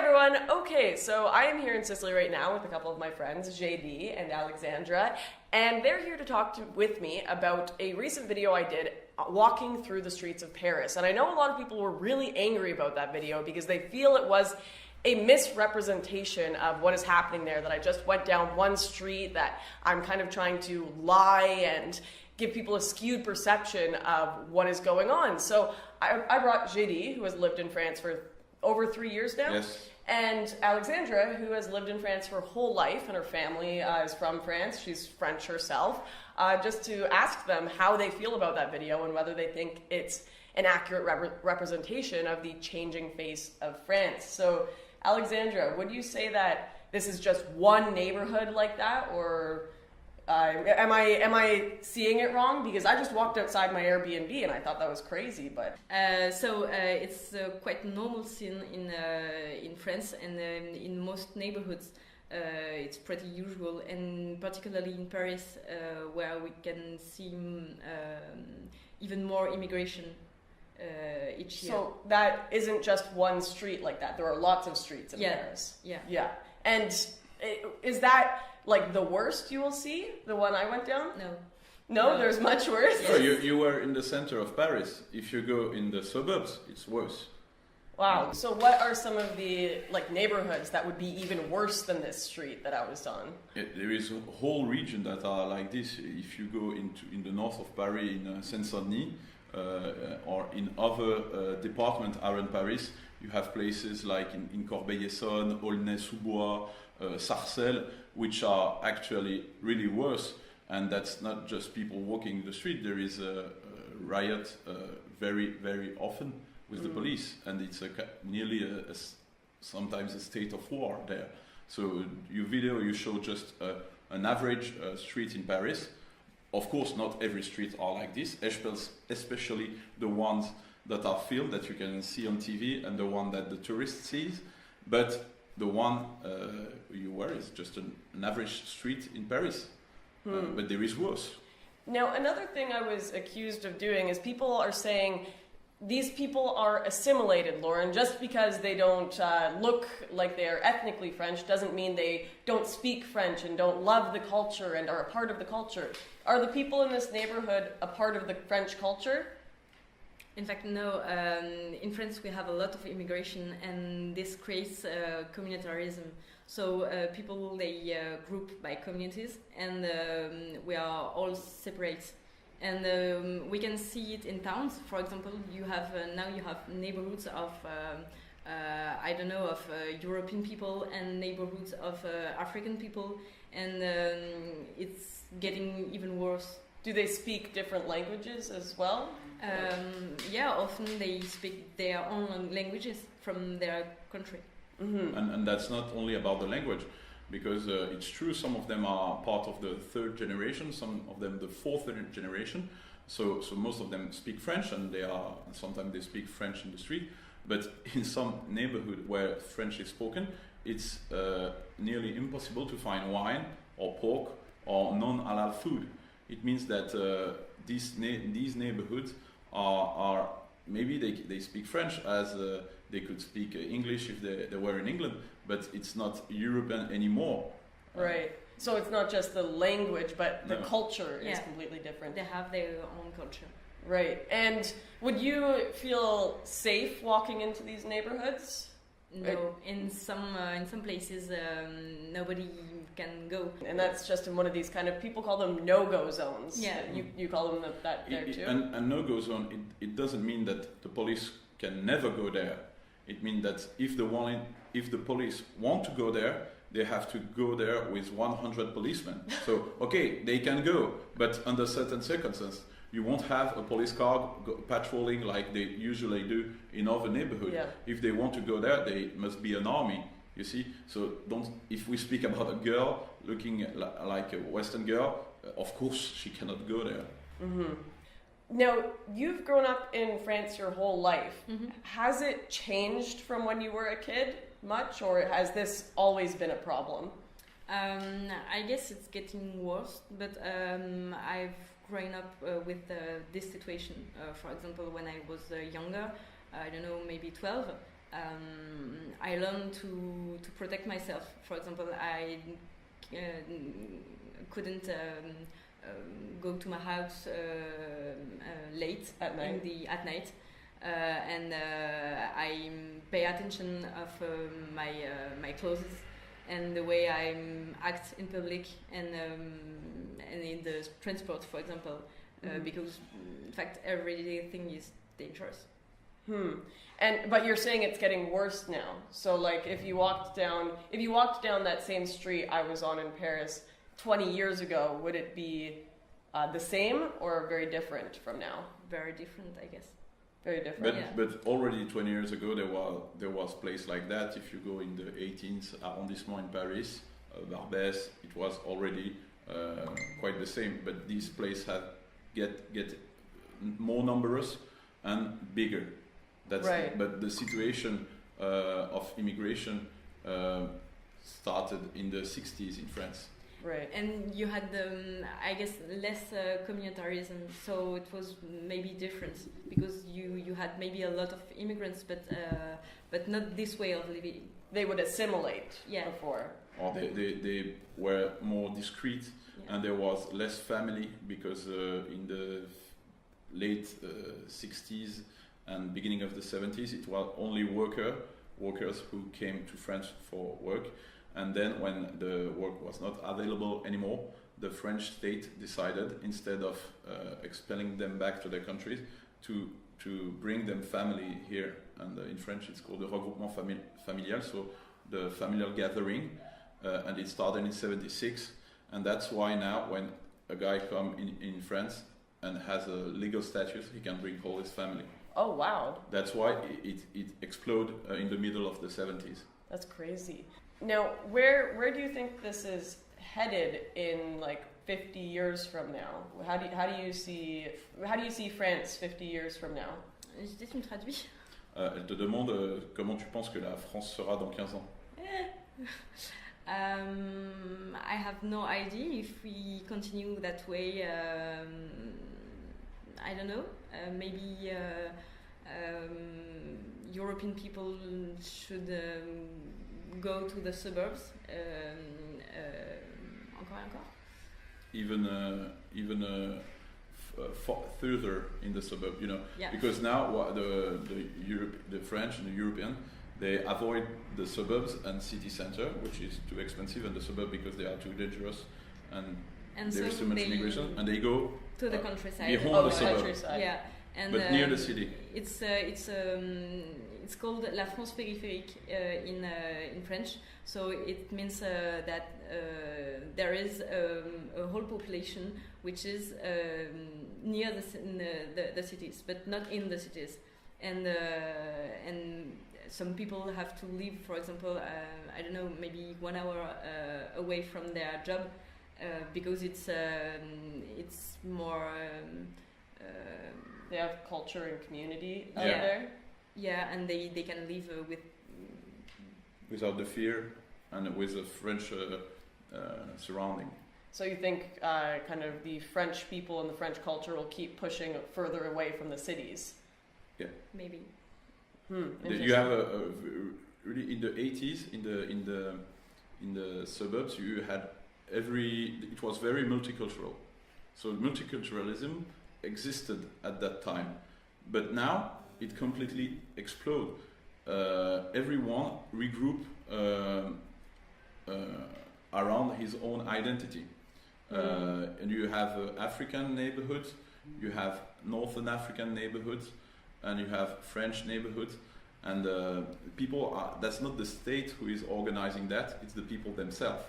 everyone. Okay, so I am here in Sicily right now with a couple of my friends, JD and Alexandra, and they're here to talk with me about a recent video I did walking through the streets of Paris. And I know a lot of people were really angry about that video because they feel it was a misrepresentation of what is happening there, that I just went down one street, that I'm kind of trying to lie and give people a skewed perception of what is going on. So I brought JD, who has lived in France for over 3 years now. Yes. And Alexandra, who has lived in France her whole life, and her family is from France. She's French herself. Just to ask them how they feel about that video and whether they think it's an accurate representation of the changing face of France. So, Alexandra, would you say that this is just one neighborhood like that, or am I seeing it wrong? Because I just walked outside my Airbnb and I thought that was crazy. But it's quite normal scene in France, and in most neighborhoods it's pretty usual, and particularly in Paris, where we can see even more immigration each year. So that isn't just one street like that. There are lots of streets in Paris. Yeah. And is that like the worst you will see? The one I went down? No, there's much worse. Oh, you were in the center of Paris. If you go in the suburbs, it's worse. Wow. So what are some of the neighborhoods that would be even worse than this street that I was on? There is a whole region that are like this. If you go in the north of Paris, in Seine-Saint-Denis, or in other departments around Paris, you have places like in Corbeil-Essonnes, Aulnay-sous-Bois, Sarcelles, which are actually really worse. And that's not just people walking the street. There is a riot very, very often with the police, and it's nearly sometimes a state of war there. So you show just an average street in Paris. Of course, not every street are like this, especially the ones that are filmed, that you can see on TV, and the one that the tourist sees. But the one you were is just an average street in Paris. But there is worse. Now, another thing I was accused of doing is people are saying these people are assimilated, Lauren. Just because they don't look like they are ethnically French doesn't mean they don't speak French and don't love the culture and are a part of the culture. Are the people in this neighborhood a part of the French culture? In fact, no. In France, we have a lot of immigration, and this creates communitarism. So people, they group by communities, and we are all separate. And we can see it in towns. For example, now you have neighborhoods of European people and neighborhoods of African people, and it's getting even worse. Do they speak different languages as well? Yeah, often they speak their own languages from their country. Mm-hmm. And that's not only about the language, because it's true, some of them are part of the third generation, some of them the fourth generation. So most of them speak French, and sometimes they speak French in the street. But in some neighborhood where French is spoken, it's nearly impossible to find wine or pork or non-halal food. It means that these neighborhoods are maybe they speak French as they could speak English if they were in England, but it's not European anymore. Right. So it's not just the language, but the culture is completely different. They have their own culture. Right. And would you feel safe walking into these neighborhoods? No, in some places nobody can go. And that's just in one of these kind of, people call them no-go zones. Yeah. You call them that there too? And no-go zone, it doesn't mean that the police can never go there. It means that if the police want to go there, they have to go there with 100 policemen. So, okay, they can go, but under certain circumstances. You won't have a police car patrolling like they usually do in other neighborhoods. Yeah. If they want to go there, they must be an army, you see. So if we speak about a girl looking like a Western girl, of course she cannot go there. Mm-hmm. Now, you've grown up in France your whole life. Mm-hmm. Has it changed from when you were a kid much, or has this always been a problem? I guess it's getting worse, but I've grown up with this situation. For example, when I was younger, I don't know, maybe 12, I learned to protect myself. For example, I couldn't go to my house late At night. at night, and I pay attention of my clothes and the way I act in public and in the transport, for example, because in fact everything is dangerous. But you're saying it's getting worse now. So like if you walked down that same street I was on in Paris 20 years ago, would it be the same or very different from now? Very different, I guess. Very different. But already 20 years ago there was place like that. If you go in the 18th arrondissement in Paris, Barbès, it was already quite the same. But these places have get more numerous and bigger. That's right. But the situation of immigration started in the 60s in France. Right. And you had, I guess, less communitarism, so it was maybe different because you had maybe a lot of immigrants, but not this way of living. They would assimilate before. Or they were more discreet, and there was less family because in the late 60s and beginning of the 70s, it was only workers who came to France for work. And then when the work was not available anymore, the French state decided, instead of expelling them back to their countries, to bring them family here. And in French it's called the regroupement familial, so the familial gathering. And it started in 76. And that's why now when a guy comes in France and has a legal status, he can bring all his family. Oh, wow. That's why it exploded in the middle of the 70s. That's crazy. Now, where do you think this is headed in like 50 years from now? How do you see France 50 years from now? Tu me traduis? Elle te demande comment tu penses que la France sera dans 15 ans. I have no idea if we continue that way. I don't know. Maybe European people should go to the suburbs. Encore. Even further in the suburb, you know, Yeah. because now the French and the European, they avoid the suburbs and city center, which is too expensive, and the suburb because they are too dangerous and there is so too much they immigration, and they go to the countryside. behind the suburb, countryside. Yeah, and but near the city. It's called La France périphérique in French. So it means that there is a whole population which is near the cities, but not in the cities, and some people have to live, for example, I don't know, maybe 1 hour away from their job because it's more. They have culture and community out Yeah. there. Yeah, and they can live without the fear and with a French surrounding. So you think kind of the French people and the French culture will keep pushing further away from the cities? maybe. You have really in the 80s in the suburbs you had it was very multicultural. So multiculturalism existed at that time, but now it completely exploded. Everyone regroup around his own identity. And you have African neighborhoods, you have Northern African neighborhoods, and you have French neighborhoods. And that's not the state who is organizing that, it's the people themselves.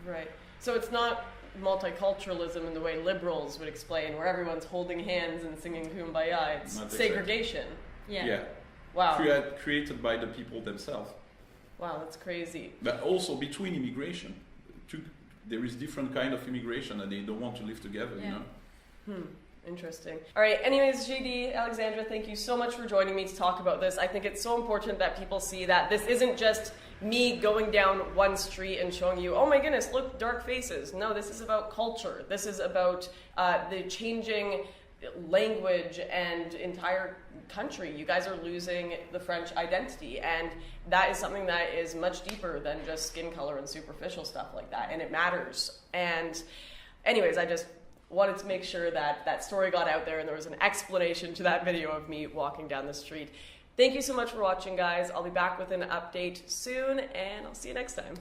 Right. So it's not multiculturalism in the way liberals would explain, where everyone's holding hands and singing Kumbaya. It's Not segregation. Yeah. Wow. Created by the people themselves. Wow, that's crazy. But also between immigration. There is different kind of immigration and they don't want to live together, you know? Interesting. All right. Anyways, JD, Alexandra, thank you so much for joining me to talk about this. I think it's so important that people see that this isn't just me going down one street and showing you, oh my goodness, look, dark faces. No, this is about culture. This is about the changing language and entire country. You guys are losing the French identity, and that is something that is much deeper than just skin color and superficial stuff like that, and it matters. And anyways, I just wanted to make sure that that story got out there and there was an explanation to that video of me walking down the street. Thank you so much for watching, guys. I'll be back with an update soon, and I'll see you next time.